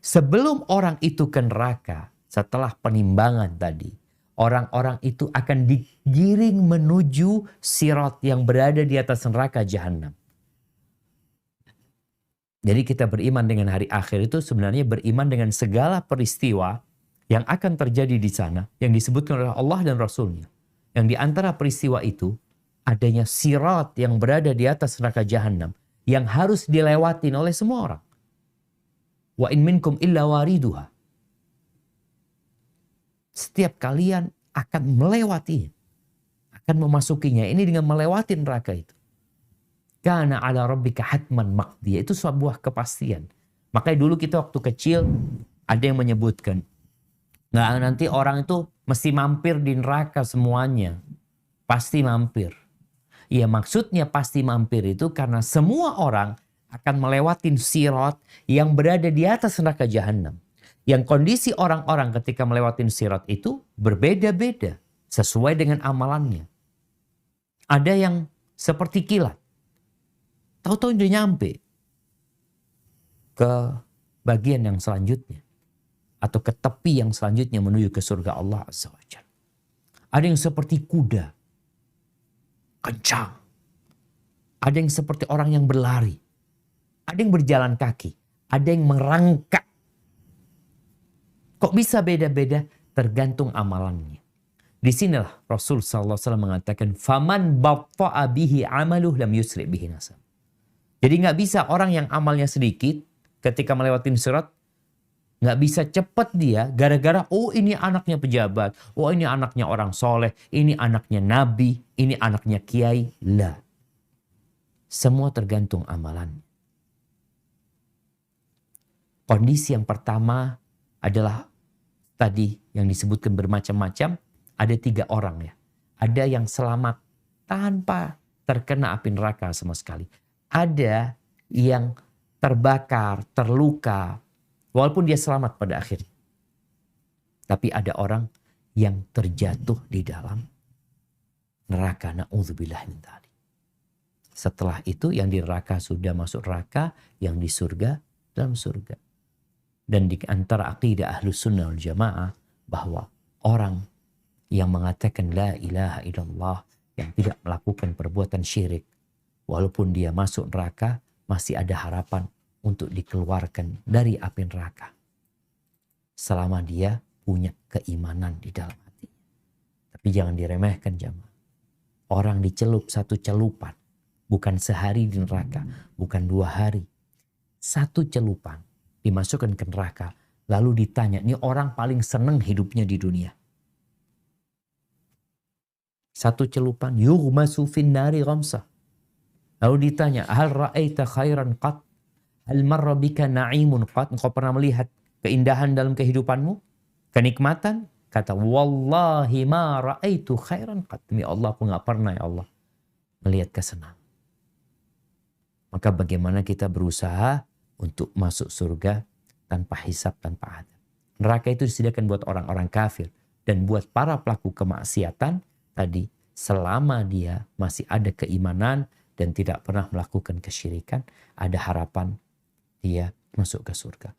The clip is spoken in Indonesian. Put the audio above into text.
Sebelum orang itu ke neraka, setelah penimbangan tadi, orang-orang itu akan digiring menuju sirat yang berada di atas neraka jahanam. Jadi kita beriman dengan hari akhir itu sebenarnya beriman dengan segala peristiwa yang akan terjadi di sana, yang disebutkan oleh Allah dan Rasulnya. Yang di antara peristiwa itu, adanya sirat yang berada di atas neraka jahanam, yang harus dilewatin oleh semua orang. Wa in minkum illa wariduha. Setiap kalian akan melewati, akan memasukinya. Ini dengan melewati neraka itu. Kana ala rabbika hatman maqdiyah. Itu sebuah kepastian. Makanya dulu kita waktu kecil ada yang menyebutkan, nggak, nanti orang itu mesti mampir di neraka semuanya. Pasti mampir. Ya maksudnya pasti mampir itu karena semua orang akan melewati sirat yang berada di atas neraka jahanam. Yang kondisi orang-orang ketika melewati sirat itu berbeda-beda sesuai dengan amalannya. Ada yang seperti kilat. Tahu-tahu dia nyampe ke bagian yang selanjutnya. Atau ke tepi yang selanjutnya menuju ke surga Allah Azza wa Jalla. Ada yang seperti kuda. Kencang. Ada yang seperti orang yang berlari. Ada yang berjalan kaki. Ada yang merangkak. Kok bisa beda-beda? Tergantung amalannya. Disinilah Rasul SAW mengatakan, "Faman batta'a bihi amaluh lam yusri' bihi nasab." Jadi nggak bisa orang yang amalnya sedikit ketika melewati sirat, nggak bisa cepat dia gara-gara oh ini anaknya pejabat, oh ini anaknya orang soleh, ini anaknya nabi, ini anaknya kiai. Lah. Semua tergantung amalan. Kondisi yang pertama adalah tadi yang disebutkan bermacam-macam. Ada 3 orang ya. Ada yang selamat tanpa terkena api neraka sama sekali. Ada yang terbakar, terluka, walaupun dia selamat pada akhirnya. Tapi ada orang yang terjatuh di dalam neraka. Na'udzubillah min dzalik. Setelah itu yang di neraka sudah masuk neraka, yang di surga dalam surga. Dan di antara aqidah Ahlus Sunnah wal Jamaah bahwa orang yang mengatakan la ilaha illallah, yang tidak melakukan perbuatan syirik, walaupun dia masuk neraka, masih ada harapan untuk dikeluarkan dari api neraka. Selama dia punya keimanan di dalam hati. Tapi jangan diremehkan jamaah. Orang dicelup 1 celupan. Bukan sehari di neraka. Bukan 2 hari. 1 celupan dimasukkan ke neraka. Lalu ditanya, ini orang paling senang hidupnya di dunia. 1 celupan. Yughmasu fin nari ghamsah. Lalu ditanya, hal ra'aita khairan qat? Hal marra bika na'imun qat? Engkau pernah melihat keindahan dalam kehidupanmu? Kenikmatan? Kata, wallahi ma ra'aitu khairan qat. Demi Allah, aku gak pernah ya Allah melihat kesenangan. Maka bagaimana kita berusaha untuk masuk surga tanpa hisab, tanpa adab. Neraka itu disediakan buat orang-orang kafir. Dan buat para pelaku kemaksiatan tadi, selama dia masih ada keimanan dan tidak pernah melakukan kesyirikan, ada harapan dia masuk ke surga.